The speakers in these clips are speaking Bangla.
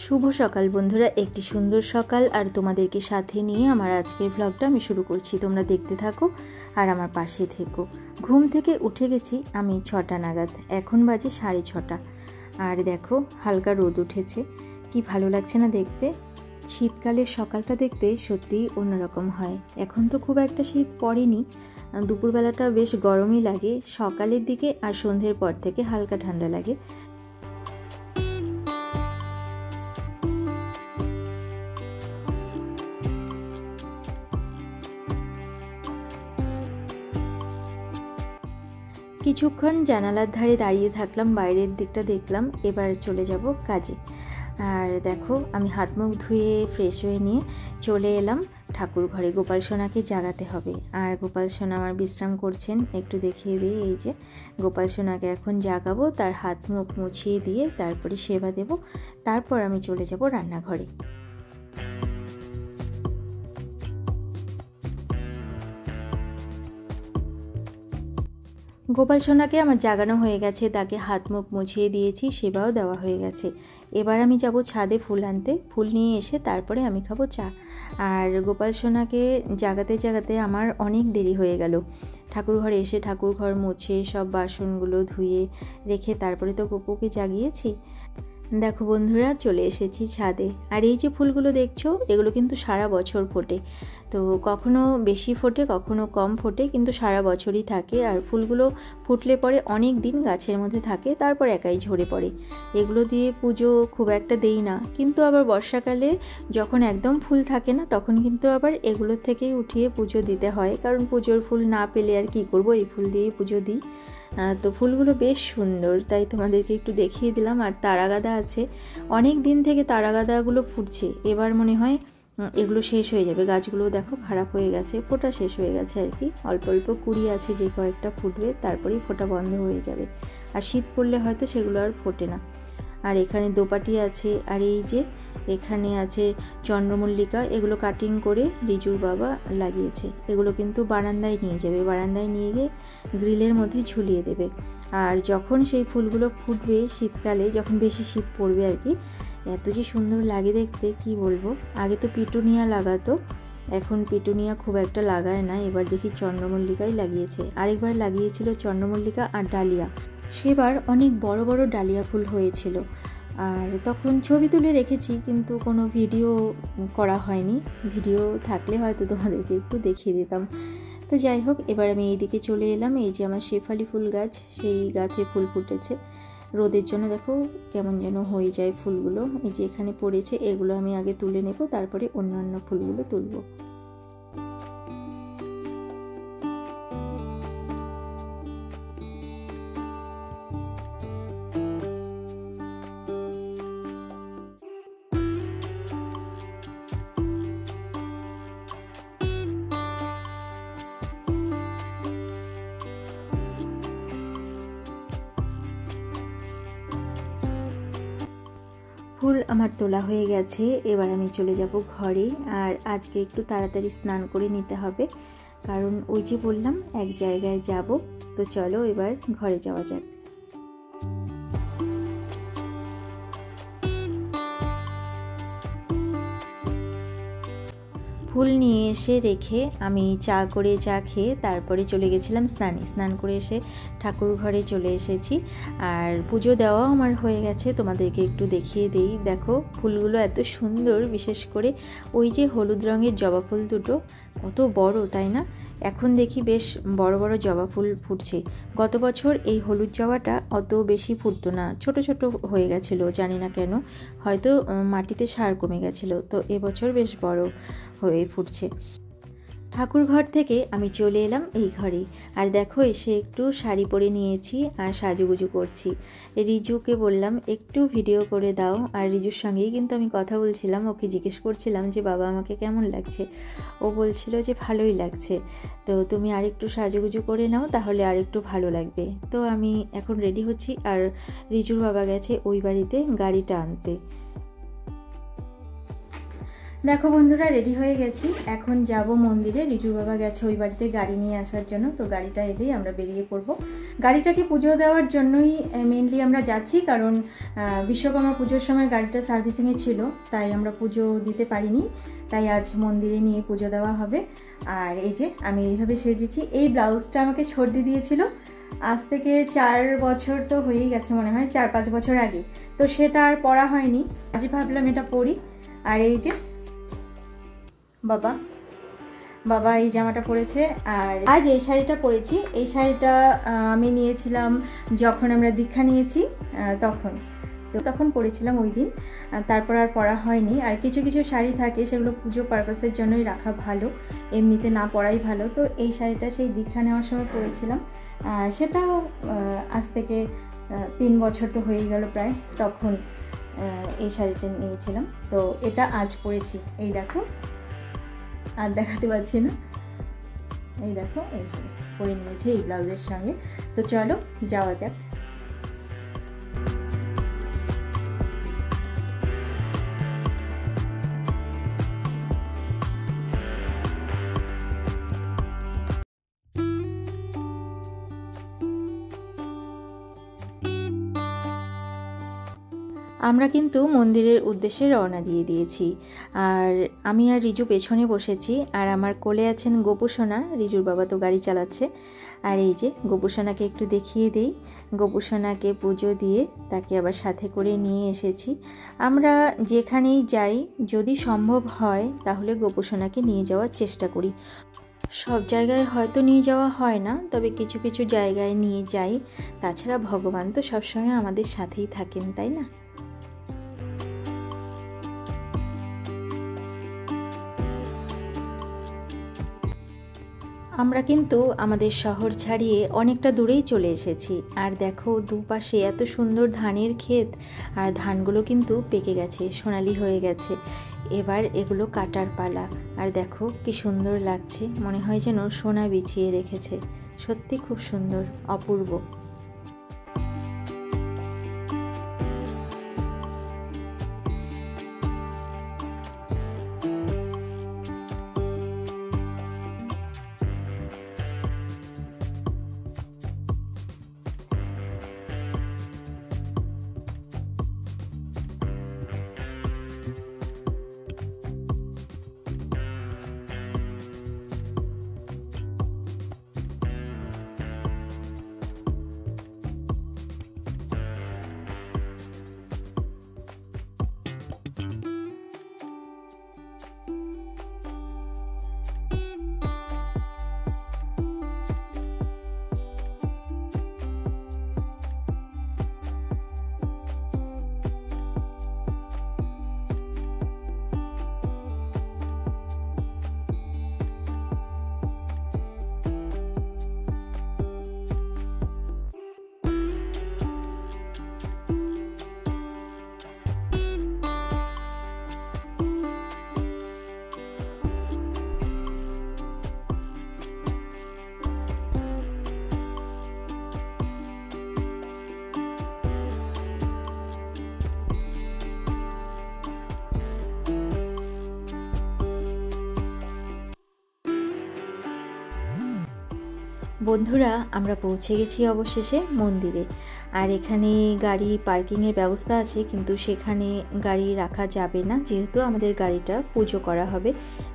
শুভ সকাল বন্ধুরা, একটি সুন্দর সকাল আর তোমাদেরকে সাথে নিয়ে আমার আজকের ভ্লগটা আমি শুরু করছি। তোমরা দেখতে থাকো আর আমার পাশে থেকো। ঘুম থেকে উঠে গেছি আমি 6টা নাগাদ, এখন বাজে 6:30। আর দেখো হালকা রোদ উঠেছে, কি ভালো লাগছে না দেখতে। শীতকালের সকালটা দেখতে সত্যিই অন্যরকম হয়। এখন তো খুব একটা শীত পড়েনি, দুপুরবেলাটা বেশ গরমই লাগে, সকালের দিকে আর সন্ধ্যের পর থেকে হালকা ঠান্ডা লাগে। কিছুক্ষণ জানালার ধারে দাঁড়িয়ে থাকলাম, বাইরের দিকটা দেখলাম, এবার চলে যাব কাজে। আর দেখো আমি হাত মুখ ধুয়ে ফ্রেশ হয়ে নিয়ে চলে এলাম ঠাকুর ঘরে। গোপাল সোনাকে জাগাতে হবে, আর গোপাল সোনা আমার বিশ্রাম করছেন, একটু দেখিয়ে দিই। এই যে গোপাল সোনাকে এখন জাগাবো, তার হাত মুখ মুছিয়ে দিয়ে তারপরে সেবা দেব, তারপর আমি চলে যাব রান্নাঘরে। গোপাল সোনাকে আমার জাগানো হয়ে গেছে, তাকে হাত মুখ মুছিয়ে দিয়েছি, সেবাও দেওয়া হয়ে গেছে। এবার আমি যাব ছাদে ফুল আনতে, ফুল নিয়ে এসে তারপরে আমি খাবো চা। আর গোপাল সোনাকে জাগাতে জাগাতে আমার অনেক দেরি হয়ে গেল। ঠাকুর ঘরে এসে ঠাকুর ঘর মুছে সব বাসনগুলো ধুয়ে রেখে তারপরে তো গোপুকে জাগিয়েছি। দেখো বন্ধুরা, চলে এসেছি ছাদে। আর এই যে ফুলগুলো দেখছো, এগুলো কিন্তু সারা বছর ফোটে। তো কখনো বেশি ফোটে, কখনো কম ফোটে, কিন্তু সারা বছরই থাকে। আর ফুলগুলো ফুটলে পরে অনেক দিন গাছের মধ্যে থাকে, তারপর একাই ঝরে পড়ে। এগুলো দিয়ে পুজো খুব একটা দেই না, কিন্তু আবার বর্ষাকালে যখন একদম ফুল থাকে না, তখন কিন্তু আবার এগুলোর থেকেই উঠিয়ে পুজো দিতে হয়। কারণ পুজোর ফুল না পেলে আর কি করব, এই ফুল দিয়েই পুজো দিই। তো ফুলগুলো বেশ সুন্দর, তাই তোমাদেরকে একটু দেখিয়ে দিলাম। আর তারাগাদা আছে, অনেক দিন থেকে তারাগাদাগুলো ফুটছে। এবার মনে হয় এগুলো শেষ হয়ে যাবে, গাছগুলো দেখো খারাপ হয়ে গেছে, ফোটা শেষ হয়ে গেছে আর কি। অল্প অল্প কুড়ি আছে, যে কয়েকটা ফুটবে তারপরেই ফোটা বন্ধ হয়ে যাবে। আর শীত পড়লে হয়তো সেগুলো আর ফোটে না। আর এখানে দোপাটি আছে, আর এই যে এখানে আছে চন্দ্রমল্লিকা। এগুলো কাটিং করে রিজুর বাবা লাগিয়েছে। এগুলো কিন্তু বারান্দায় নিয়ে যাবে, বারান্দায় নিয়ে গিয়ে গ্রিলের মধ্যে ঝুলিয়ে দেবে। আর যখন সেই ফুলগুলো ফুটবে শীতকালে, যখন বেশি শীত পড়বে আর কি, এত যে সুন্দর লাগে দেখতে কি বলবো। আগে তো পিটুনিয়া লাগাতো, এখন পিটুনিয়া খুব একটা লাগায় না, এবার দেখি চন্দ্রমল্লিকাই লাগিয়েছে। আরেকবার লাগিয়েছিল চন্দ্রমল্লিকা আর ডালিয়া, সেবার অনেক বড় বড় ডালিয়া ফুল হয়েছিল। আর তখন ছবি তুলে রেখেছি, কিন্তু কোনো ভিডিও করা হয়নি। ভিডিও থাকলে হয়তো তোমাদেরকে একটু দেখিয়ে দিতাম। তো যাই হোক, এবার আমি এইদিকে চলে এলাম। এই যে আমার শেফালি ফুল গাছ, সেই গাছে ফুল ফুটেছে। রোদের জন্য দেখো কেমন যেন হয়ে যায় ফুলগুলো। এই যে এখানে পড়েছে, এগুলো আমি আগে তুলে নেব, তারপরে অন্যান্য ফুলগুলো তুলবো। ফুল আমার তোলা হয়ে গেছে, এবার আমি চলে যাব ঘরে। আর আজকে একটু তাড়াতাড়ি স্নান করে নিতে হবে, কারণ ওই যে বললাম এক জায়গায় যাব। তো চলো এবার ঘরে যাওয়া যাক। ফুল নিয়ে এসে রেখে আমি চা খেয়ে তারপরে চলে গেছিলাম স্নানে। স্নান করে এসে ঠাকুর ঘরে চলে এসেছি, আর পুজো দেওয়াও আমার হয়ে গেছে। তোমাদেরকে একটু দেখিয়ে দেই। দেখো ফুলগুলো এত সুন্দর, বিশেষ করে ওই যে হলুদ রঙের জবা ফুল দুটো, কত বড় তাই না? এখন দেখি বেশ বড় বড় জবা ফুল ফুটছে। গত বছর এই হলুদ জবাটা অত বেশি ফুটতো না, ছোট ছোট হয়ে গেছিলো, জানি না কেন, হয়তো মাটিতে সার কমে গেছিলো। তো এবছর বেশ বড় হয়ে ফুটছে। ঠাকুর ঘর থেকে আমি চলে এলাম এই ঘরে। আর দেখো এসে একটু শাড়ি পরে নিয়েছি আর সাজুগুজু করছি। রিজুকে বললাম একটু ভিডিও করে দাও, আর রিজুর সঙ্গেই কিন্তু আমি কথা বলছিলাম। ওকে জিজ্ঞেস করছিলাম যে বাবা আমাকে কেমন লাগছে। ও বলছিল যে ভালোই লাগছে, তো তুমি আরেকটু সাজুগুজু করে নাও, তাহলে আরেকটু ভালো লাগবে। তো আমি এখন রেডি হচ্ছি, আর রিজুর বাবা গেছে ওই বাড়িতে গাড়িটা আনতে। দেখো বন্ধুরা, রেডি হয়ে গেছি। এখন যাব মন্দিরে। রিজু বাবা গেছে ওই বাড়িতে গাড়ি নিয়ে আসার জন্য, তো গাড়িটা এলেই আমরা বেরিয়ে পড়ব। গাড়িটাকে পুজো দেওয়ার জন্যই মেনলি আমরা যাচ্ছি, কারণ বিশ্বকর্মা পুজোর সময় গাড়িটা সার্ভিসিংয়ে ছিল, তাই আমরা পুজো দিতে পারিনি। তাই আজ মন্দিরে নিয়ে পুজো দেওয়া হবে। আর এই যে আমি এইভাবে সেজেছি। এই ব্লাউজটা আমাকে ছর্দি দিয়েছিল আজ থেকে 4 বছর তো হয়েই গেছে, মনে হয় 4-5 বছর আগে। তো সেটা আর পরা হয়নি, আজ ভাবলাম এটা পরি। আর এই যে বাবা এই জামাটা পরেছে। আর আজ এই শাড়িটা পরেছি। এই শাড়িটা আমি নিয়েছিলাম যখন আমরা দীক্ষা নিয়েছি, তখন পরেছিলাম ওই দিন। তারপর আর পরা হয়নি। আর কিছু কিছু শাড়ি থাকে সেগুলো পুজো পারপাসের জন্যই রাখা ভালো, এমনিতে না পরাই ভালো। তো এই শাড়িটা সেই দীক্ষা নেওয়ার সময় পরেছিলাম, সেটাও আজ থেকে 3 বছর তো হয়েই গেল প্রায়, তখন এই শাড়িটা নিয়েছিলাম। তো এটা আজ পরেছি। এই দেখো, আর দেখাতে পারছি না, এই দেখো এইভাবে পরে নিয়েছি এই ব্লাউজের সঙ্গে। তো চলো যাওয়া যাক। আমরা কিন্তু মন্দিরের উদ্দেশ্যে রওনা দিয়ে দিয়েছি। আর আমি আর রিজু পেছনে বসেছি, আর আমার কোলে আছেন গোপুসোনা। রিজুর বাবা তো গাড়ি চালাচ্ছে। আর এই যে গোপুসোনাকে একটু দেখিয়ে দিই। গোপুসোনাকে পুজো দিয়ে তাকে আবার সাথে করে নিয়ে এসেছি। আমরা যেখানেই যাই, যদি সম্ভব হয় তাহলে গোপুসোনাকে নিয়ে যাওয়ার চেষ্টা করি। সব জায়গায় হয়তো নিয়ে যাওয়া হয় না, তবে কিছু কিছু জায়গায় নিয়ে যাই। তাছাড়া ভগবান তো সবসময় আমাদের সাথেই থাকেন, তাই না? আমরা কিন্তু আমাদের শহর ছাড়িয়ে অনেকটা দূরেই চলে এসেছি। আর দেখো দুপাশে এত সুন্দর ধানের ক্ষেত, আর ধানগুলো কিন্তু পেকে গেছে, সোনালি হয়ে গেছে। এবার এগুলো কাটার পালা। আর দেখো কি সুন্দর লাগছে, মনে হয় যেন সোনা বিছিয়ে রেখেছে। সত্যি খুব সুন্দর, অপূর্ব। বন্ধুরা, আমরা পৌঁছে গেছি অবশেষে মন্দিরে। আর এখানে গাড়ি পার্কিংয়ের ব্যবস্থা আছে, কিন্তু সেখানে গাড়ি রাখা যাবে না, যেহেতু আমাদের গাড়িটা পুজো করা হবে।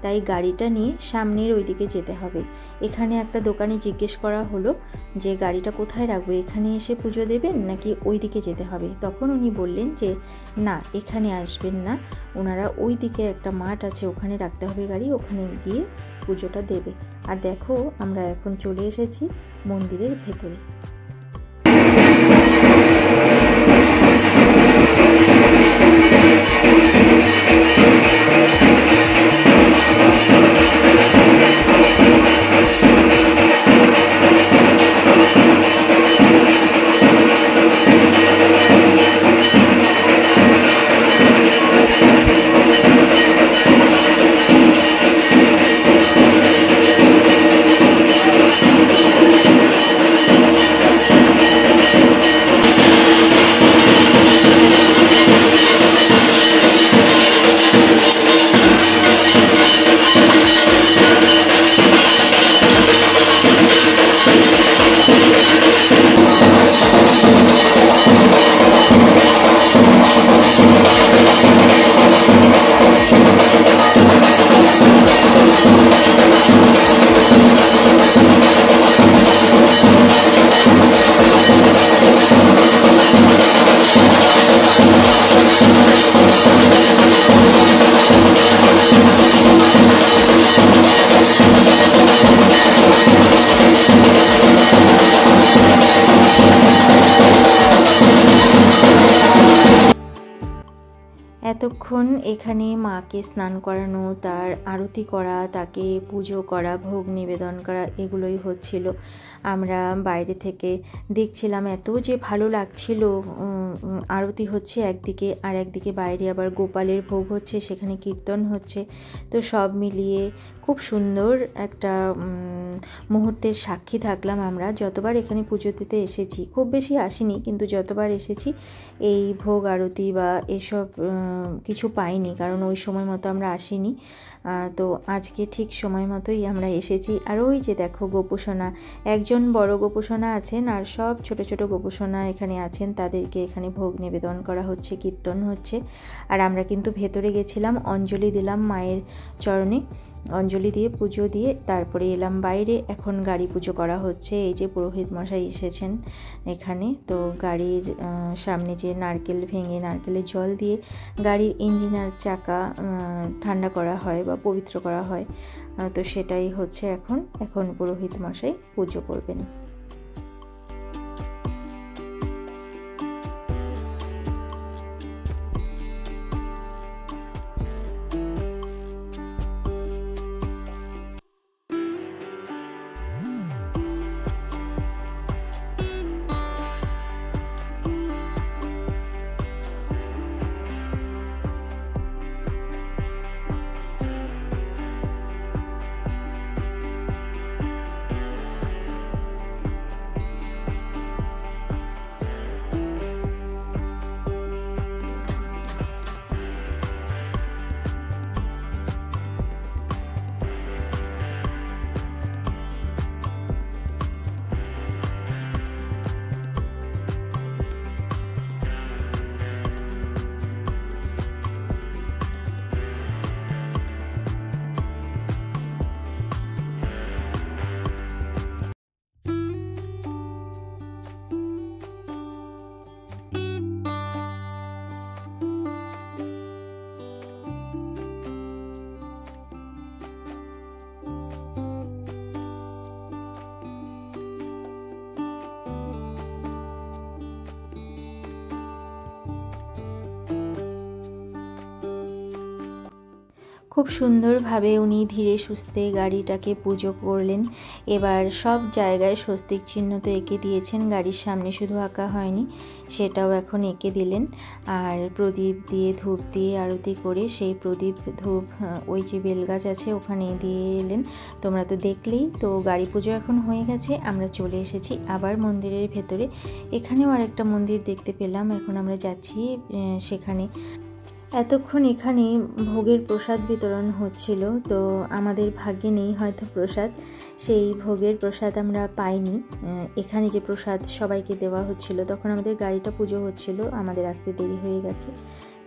তাই গাড়িটা নিয়ে সামনের ওইদিকে যেতে হবে। এখানে একটা দোকানে জিজ্ঞেস করা হলো যে গাড়িটা কোথায় রাখবো, এখানে এসে পুজো দেবেন নাকি ওই দিকে যেতে হবে। তখন উনি বললেন যে না, এখানে আসবেন না, ওনারা ওই দিকে একটা মাঠ আছে, ওখানে রাখতে হবে গাড়ি, ওখানে গিয়ে পুজোটা দেবে। আর দেখো আমরা এখন চলে এসেছি মন্দিরের ভেতরে। এতক্ষণ এখানে মাকে স্নান করানো, তার আরতি করা, তাকে পুজো করা, ভোগ নিবেদন করা, এগুলোই হচ্ছিল। আমরা বাইরে থেকে দেখছিলাম, এত যে ভালো লাগছিল। আরতি হচ্ছে একদিকে, আর একদিকে বাইরে আবার গোপালের ভোগ হচ্ছে, সেখানে কীর্তন হচ্ছে। তো সব মিলিয়ে খুব সুন্দর একটা মুহূর্তের সাক্ষী থাকলাম আমরা। যতবার এখানে পুজো দিতে এসেছি, খুব বেশি আসিনি, কিন্তু যতবার এসেছি এই ভোগ আরতি বা এসব কিছু পাইনি, কারণ ওই সময় মতো আমরা আসিনি। তো আজকে ঠিক সময় মতোই আমরা এসেছি। আর ওই যে দেখো গোপুসোনা, একজন বড় গোপুসোনা আছেন আর সব ছোট ছোট গোপুসোনা এখানে আছেন, তাদেরকে এখানে ভোগ নিবেদন করা হচ্ছে, কীর্তন হচ্ছে। আর আমরা কিন্তু ভেতরে গেছিলাম, অঞ্জলি দিলাম মায়ের চরণে, অঞ্জলি দিয়ে পুজো দিয়ে তারপরে এলাম বাইরে। এখন গাড়ি পুজো করা হচ্ছে। এই যে পুরোহিত মশাই এসেছেন এখানে, তো গাড়ির সামনে যে নারকেল ভেঙে নারকেলের জল দিয়ে গাড়ির ইঞ্জিন আর চাকা ঠান্ডা করা হয় বা পবিত্র করা হয়, তো সেটাই হচ্ছে এখন পুরোহিত মশাই পুজো করবেন। খুব সুন্দরভাবে উনি ধীরে সুস্থে গাড়িটাকে পুজো করলেন। এবার সব জায়গায় স্বস্তিক চিহ্ন তো এঁকে দিয়েছেন, গাড়ির সামনে শুধু আঁকা হয়নি, সেটাও এখন এঁকে দিলেন। আর প্রদীপ দিয়ে ধূপ দিয়ে আরতি করে সেই প্রদীপ ধূপ ওই যে বেলগাছ আছে ওখানে দিয়ে এলেন। তোমরা তো দেখলেই। তো গাড়ি পুজো এখন হয়ে গেছে, আমরা চলে এসেছি আবার মন্দিরের ভেতরে। এখানেও আরেকটা মন্দির দেখতে পেলাম, এখন আমরা যাচ্ছি সেখানে। এতক্ষণ এখানে ভোগের প্রসাদ বিতরণ হচ্ছিল, তো আমাদের ভাগ্যে নেই হয়তো প্রসাদ, সেই ভোগের প্রসাদ আমরা পাইনি। এখানে যে প্রসাদ সবাইকে দেওয়া হচ্ছিল, তখন আমাদের গাড়িটা পুজো হচ্ছিল, আমাদের আসতে দেরি হয়ে গেছে,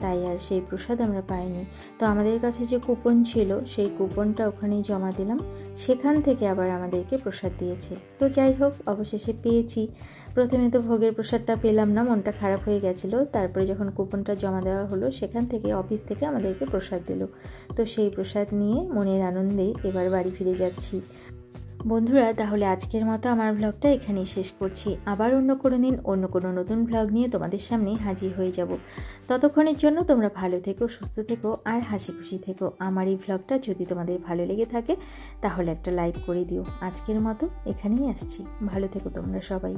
তাই আর সেই প্রসাদ আমরা পাইনি। তো আমাদের কাছে যে কুপন ছিল, সেই কুপনটা ওখানেই জমা দিলাম, সেখান থেকে আবার আমাদেরকে প্রসাদ দিয়েছে। তো যাই হোক, অবশেষে পেয়েছি। প্রথমে তো ভোগের প্রসাদটা পেলাম না, মনটা খারাপ হয়ে গেছিলো। তারপরে যখন কুপনটা জমা দেওয়া হলো, সেখান থেকে অফিস থেকে আমাদেরকে প্রসাদ দিল। তো সেই প্রসাদ নিয়ে মনের আনন্দে এবার বাড়ি ফিরে যাচ্ছি। বন্ধুরা, তাহলে আজকের মতো আমার ভ্লগটা এখানেই শেষ করছি। আবার অন্য কোনো দিন অন্য কোনো নতুন ভ্লগ নিয়ে তোমাদের সামনে হাজির হয়ে যাব। ততক্ষণের জন্য তোমরা ভালো থেকো, সুস্থ থেকো আর হাসি খুশি থেকো। আমার এই ভ্লগটা যদি তোমাদের ভালো লেগে থাকে তাহলে একটা লাইক করে দিও। আজকের মতো এখানেই আসছি, ভালো থেকো তোমরা সবাই।